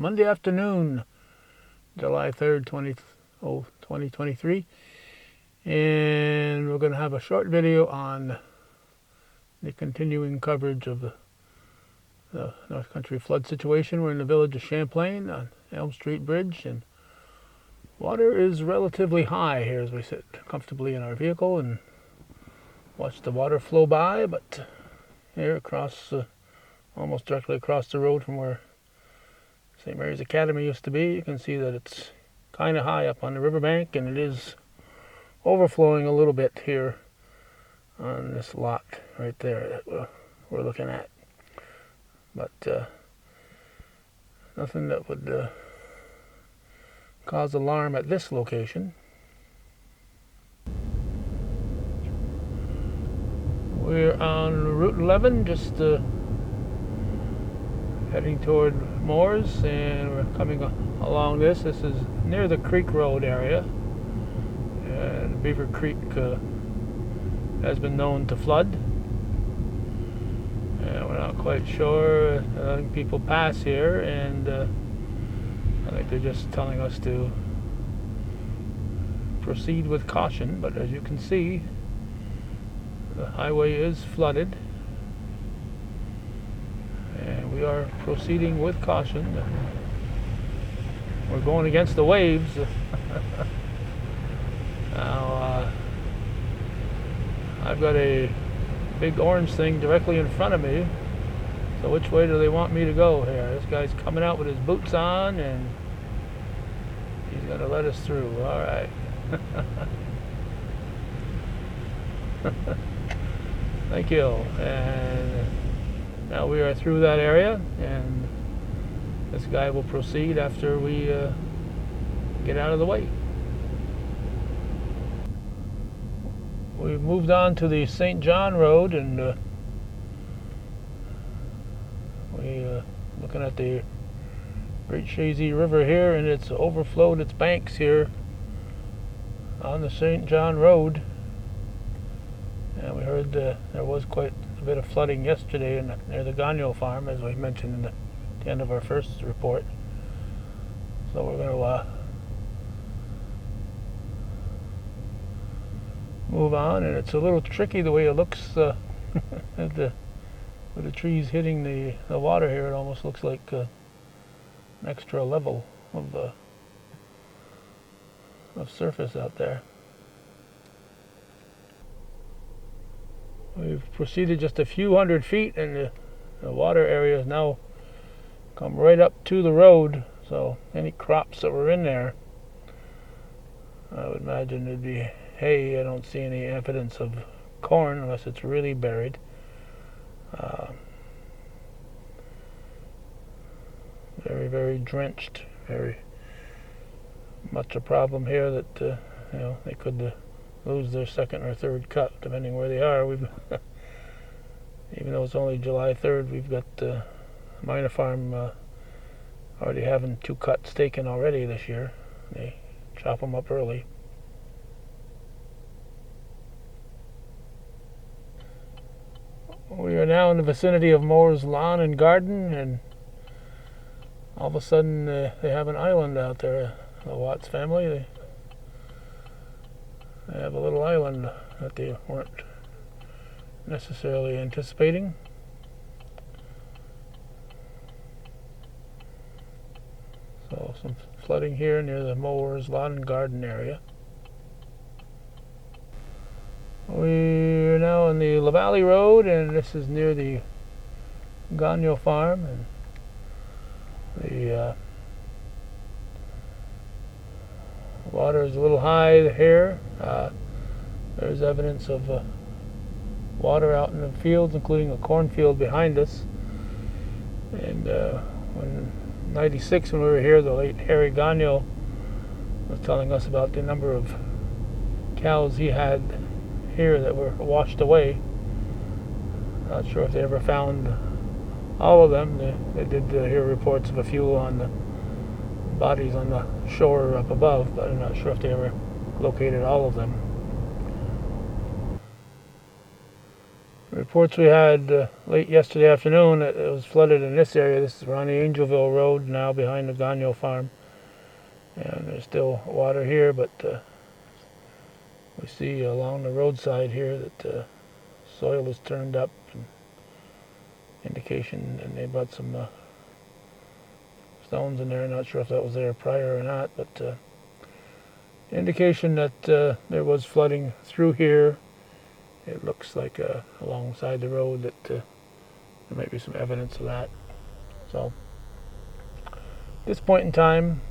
Monday afternoon, July 3rd, 2023. And we're going to have a short video on the continuing coverage of the North Country flood situation. We're in the village of Champlain on Elm Street Bridge, and water is relatively high here as we sit comfortably in our vehicle and watch the water flow by. But here across, almost directly across the road from where St. Mary's Academy used to be, you can see that it's kind of high up on the riverbank, and it is overflowing a little bit here on this lot right there that we're looking at. But nothing that would cause alarm at this location. We're on Route 11, just heading toward Moores, and we're coming along this. This is near the Creek Road area, and Beaver Creek has been known to flood, and we're not quite sure. I think people pass here, and I think they're just telling us to proceed with caution. But as you can see, the highway is flooded, and we are proceeding with caution. We're going against the waves. Now, I've got a big orange thing directly in front of me. So which way do they want me to go here? This guy's coming out with his boots on, and he's going to let us through. All right. Thank you. And now we are through that area, and this guy will proceed after we get out of the way. We've moved on to the St. John Road, and we're looking at the Great Chazy River here, and it's overflowed its banks here on the St. John Road. And we heard there was quite a bit of flooding yesterday near the Gonyo farm, as we mentioned at the end of our first report. So we're going to move on, and it's a little tricky the way it looks with the trees hitting the water here. It almost looks like an extra level of surface out there. We've proceeded just a few hundred feet, and the water area has now come right up to the road. So any crops that were in there, I would imagine it'd be hay. I don't see any evidence of corn unless it's really buried. Very, very drenched. Very much a problem here that they could lose their second or third cut depending where they are. We've even though it's only July 3rd, we've got Minor Farm already having 2 cuts taken already this year. They chop them up early. We are now in the vicinity of Moore's Lawn and Garden, and all of a sudden they have an island out there. The Watts family, they have a little island that they weren't necessarily anticipating. So some flooding here near the Moore's Lawn and Garden area. We're now on the La Valley Road, and this is near the Gonyo farm, and the water is a little high here. There's evidence of water out in the fields, including a cornfield behind us. And when 96, when we were here, the late Harry Gonyo was telling us about the number of cows he had here that were washed away. Not sure if they ever found all of them. They did hear reports of a few on the bodies on the shore up above, but I'm not sure if they ever located all of them. Reports we had late yesterday afternoon that it was flooded in this area. This is around the Angelville Road now behind the Gonyo farm. And there's still water here, but we see along the roadside here that soil is turned up. And indication, and they brought some stones in there. Not sure if that was there prior or not, but indication that there was flooding through here. It looks like alongside the road that there might be some evidence of that. So at this point in time,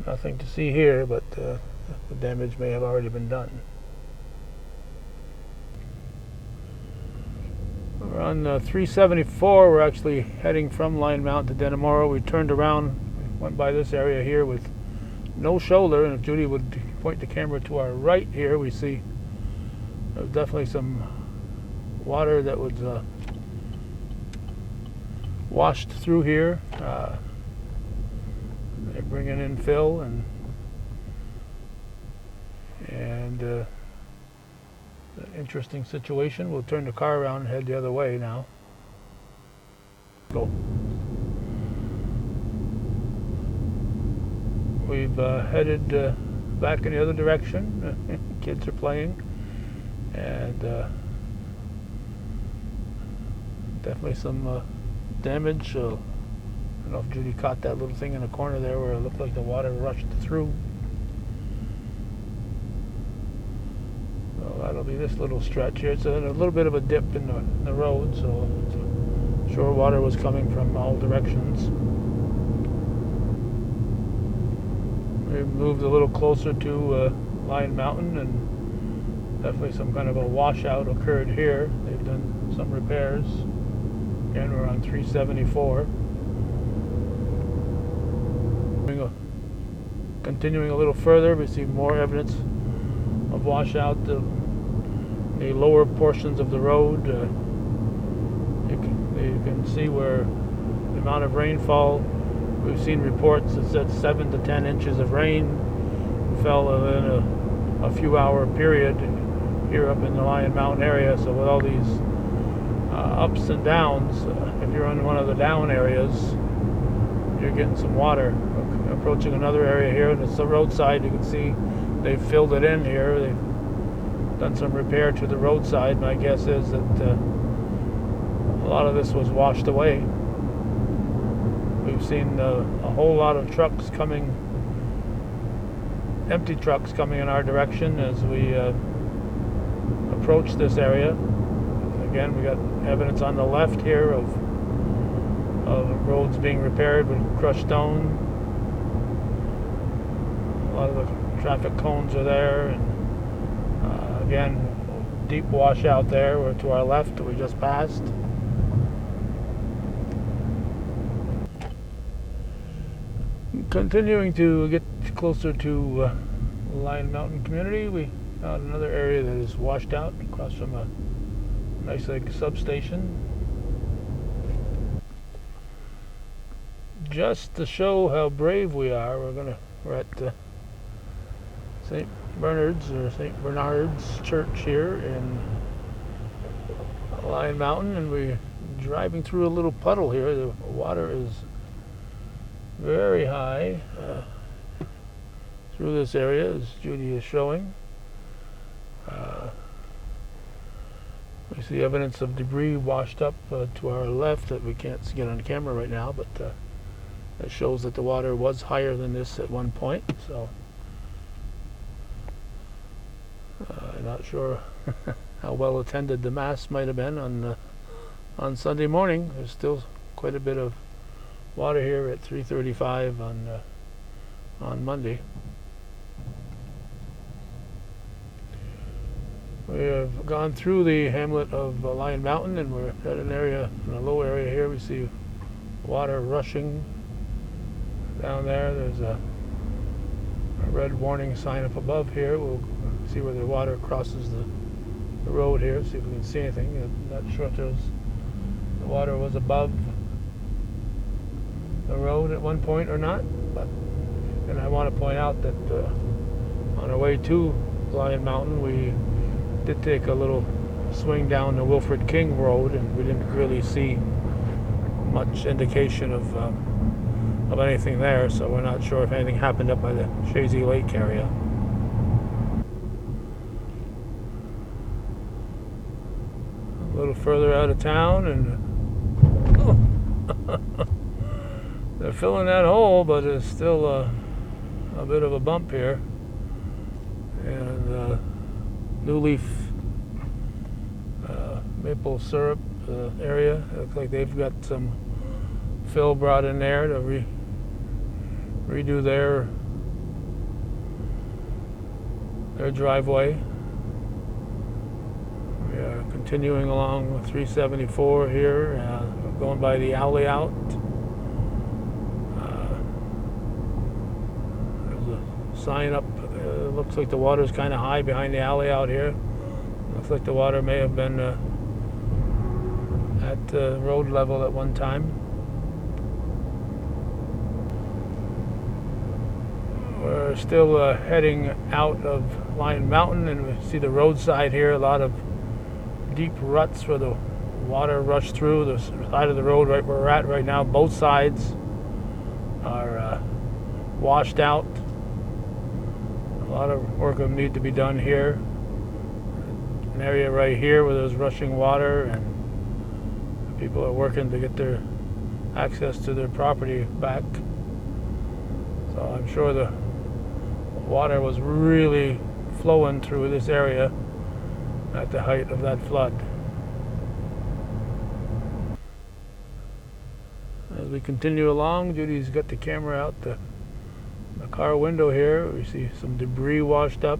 nothing to see here, but the damage may have already been done. We're on 374. We're actually heading from Lyon Mountain to Denimora. We turned around, went by this area here with no shoulder, and if Judy would point the camera to our right here, we see there's definitely some water that was washed through here. They're bringing in fill and an interesting situation. We'll turn the car around and head the other way now. Go. We've headed back in the other direction. Kids are playing, and definitely some damage. I don't know if Judy caught that little thing in the corner there where it looked like the water rushed through. So that'll be this little stretch here. It's a little bit of a dip in the road, so I'm sure water was coming from all directions. We've moved a little closer to Lyon Mountain, and definitely some kind of a washout occurred here. They've done some repairs. Again, we're on 374. Continuing a little further, we see more evidence of washout. The lower portions of the road. You can see where the amount of rainfall. We've seen reports that said 7 to 10 inches of rain fell in a few hour period here up in the Lyon Mountain area. So with all these ups and downs, if you're in one of the down areas, you're getting some water. Approaching another area here, and it's the roadside. You can see they've filled it in here. They've done some repair to the roadside. My guess is that a lot of this was washed away. We've seen a whole lot of trucks coming, empty trucks coming in our direction as we approach this area. Again, we got evidence on the left here of roads being repaired with crushed stone. A lot of the traffic cones are there, and again, deep washout there. We're to our left that we just passed. Continuing to get closer to Lyon Mountain community, we found another area that is washed out across from a nice like substation. Just to show how brave we are, we're at St. Bernard's or St. Bernard's Church here in Lyon Mountain, and we're driving through a little puddle here. The water is very high through this area, as Judy is showing. We see evidence of debris washed up to our left that we can't get on camera right now, but that shows that the water was higher than this at one point. So I'm not sure how well attended the mass might have been on Sunday morning. There's still quite a bit of water here at 3:35 on Monday. We have gone through the hamlet of Lyon Mountain, and we're at an area, in a low area here. We see water rushing down there. There's a red warning sign up above here. We'll see where the water crosses the road here, see if we can see anything. I'm not sure if the water was above the road at one point or not, but and I want to point out that on our way to Lyon Mountain, we did take a little swing down the Wilfred King Road, and we didn't really see much indication of anything there, so we're not sure if anything happened up by the Shazy Lake area. A little further out of town, and they're filling that hole, but it's still a bit of a bump here. And New Leaf maple syrup area. Looks like they've got some fill brought in there to redo their driveway. We are continuing along with 374 here, going by the alley out. There's a sign up. Looks like the water's kind of high behind the alley out here. Looks like the water may have been at road level at one time. We're still heading out of Lyon Mountain, and we see the roadside here, a lot of deep ruts where the water rushed through the side of the road right where we're at right now. Both sides are washed out. A lot of work will need to be done here. An area right here where there's rushing water, and people are working to get their access to their property back. So I'm sure the water was really flowing through this area at the height of that flood. As we continue along, Judy's got the camera out the car window here. We see some debris washed up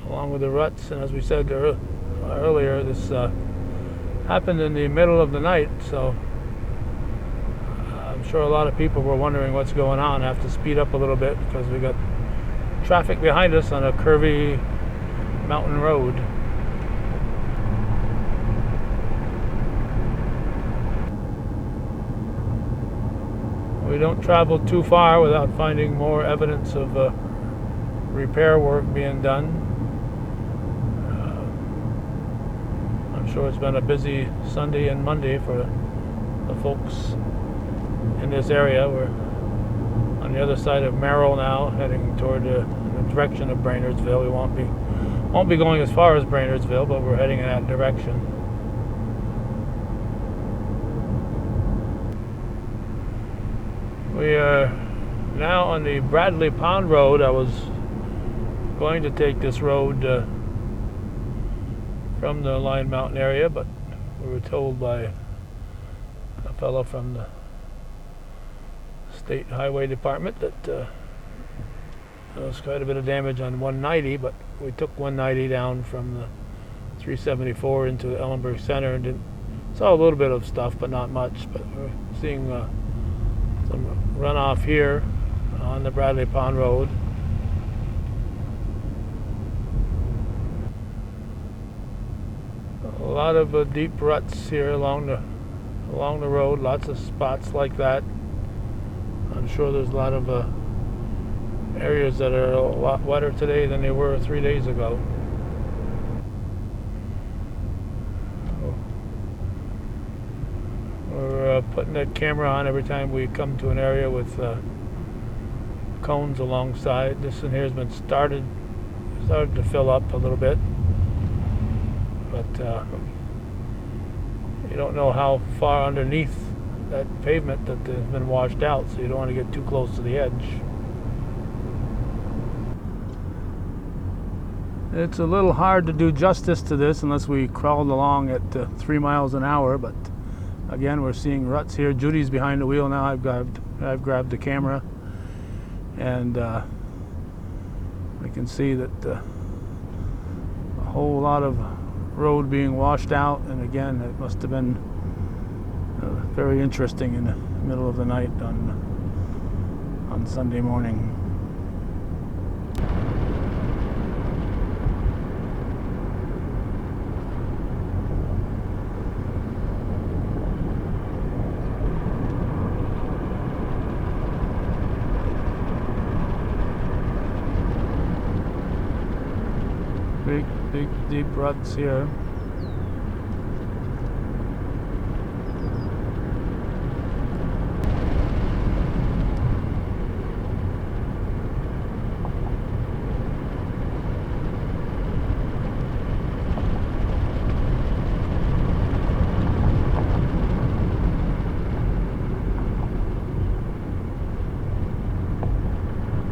along with the ruts, and as we said earlier, this happened in the middle of the night, so I'm sure a lot of people were wondering what's going on. I have to speed up a little bit because we got traffic behind us on a curvy mountain road. We don't travel too far without finding more evidence of repair work being done. I'm sure it's been a busy Sunday and Monday for the folks in this area. We're on the other side of Merrill now, heading toward the direction of Brainerdville. We won't be going as far as Brainerdville, but we're heading in that direction. We are now on the Bradley Pond Road. I was going to take this road from the Lyon Mountain area, but we were told by a fellow from the State Highway Department that there was quite a bit of damage on 190, but we took 190 down from the 374 into the Ellenburg Center and saw a little bit of stuff, but not much. But we're seeing some runoff here on the Bradley Pond Road. A lot of deep ruts here along the road. Lots of spots like that. I'm sure there's a lot of areas that are a lot wetter today than they were 3 days ago. We're putting that camera on every time we come to an area with cones alongside. This one here has been started to fill up a little bit, but you don't know how far underneath that pavement that has been washed out, so you don't want to get too close to the edge. It's a little hard to do justice to this unless we crawled along at 3 miles an hour, but again, we're seeing ruts here. Judy's behind the wheel now. I've grabbed the camera, and we can see that a whole lot of road being washed out. And again, it must have been very interesting in the middle of the night on Sunday morning. The deep ruts here.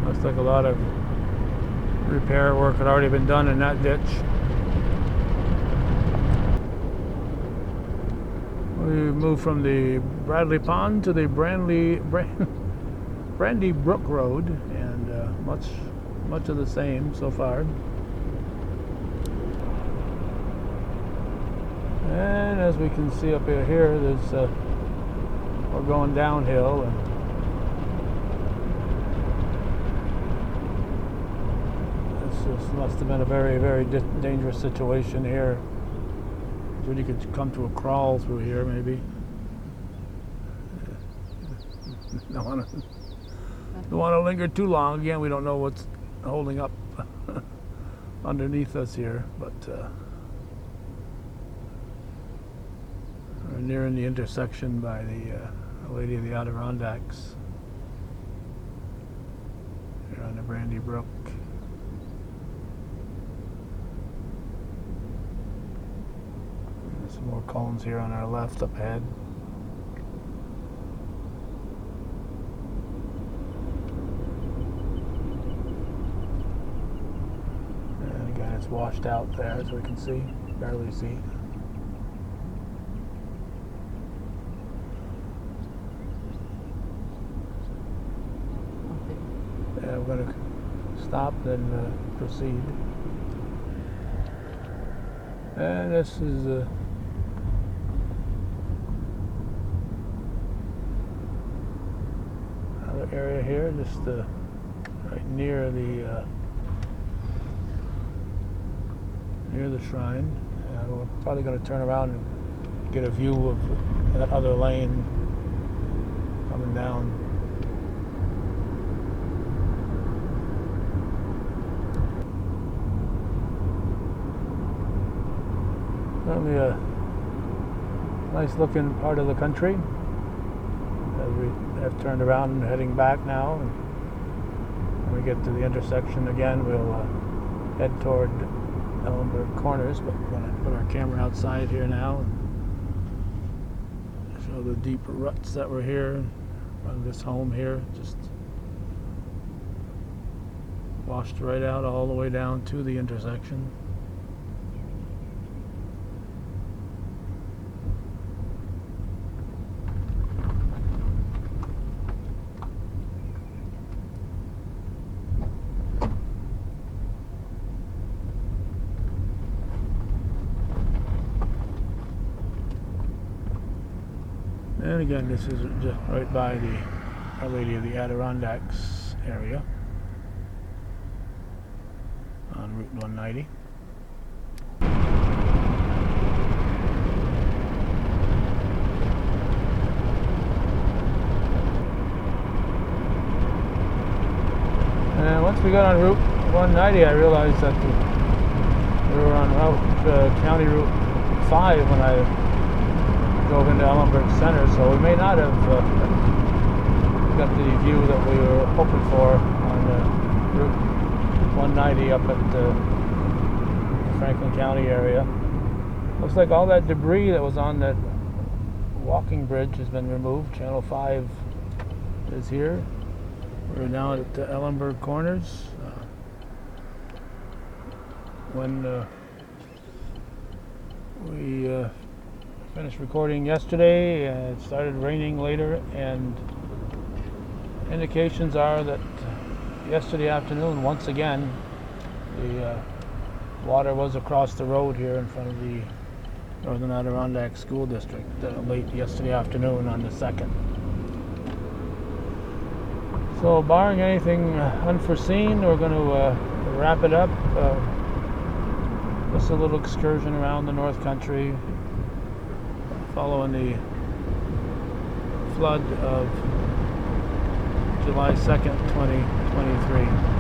Looks like a lot of repair work had already been done in that ditch. We moved from the Bradley Pond to the Brandy Brook Road, and much of the same so far. And as we can see up here, there's we're going downhill, and this must have been a very, very dangerous situation here. You could come to a crawl through here, maybe. Don't want to linger too long. Again, we don't know what's holding up underneath us here, but we're nearing the intersection by the Lady of the Adirondacks here on the Brandy Brook. Some more cones here on our left up ahead. And again, it's washed out there, as we can see, barely see. Yeah, we're going to stop, then proceed. And this is area here, just right near the shrine. We're probably going to turn around and get a view of that other lane coming down. Certainly a nice looking part of the country. We have turned around and heading back now, and when we get to the intersection again, we'll head toward Ellenburg Corners, but we're going to put our camera outside here now and show the deep ruts that were here around this home here. Just washed right out all the way down to the intersection. And again, this is just right by the Our Lady of the Adirondacks area on Route 190. And once we got on Route 190, I realized that we were on County Route 5 when I drove into Ellenburg Center, so we may not have got the view that we were hoping for on Route 190 up at the Franklin County area. Looks like all that debris that was on that walking bridge has been removed. Channel 5 is here. We're now at the Ellenburg Corners. When we finished recording yesterday, it started raining later, and indications are that yesterday afternoon, once again, the water was across the road here in front of the Northern Adirondack School District late yesterday afternoon on the 2nd. So barring anything unforeseen, we're going to wrap it up. Just a little excursion around the North Country, following the flood of July 2nd, 2023.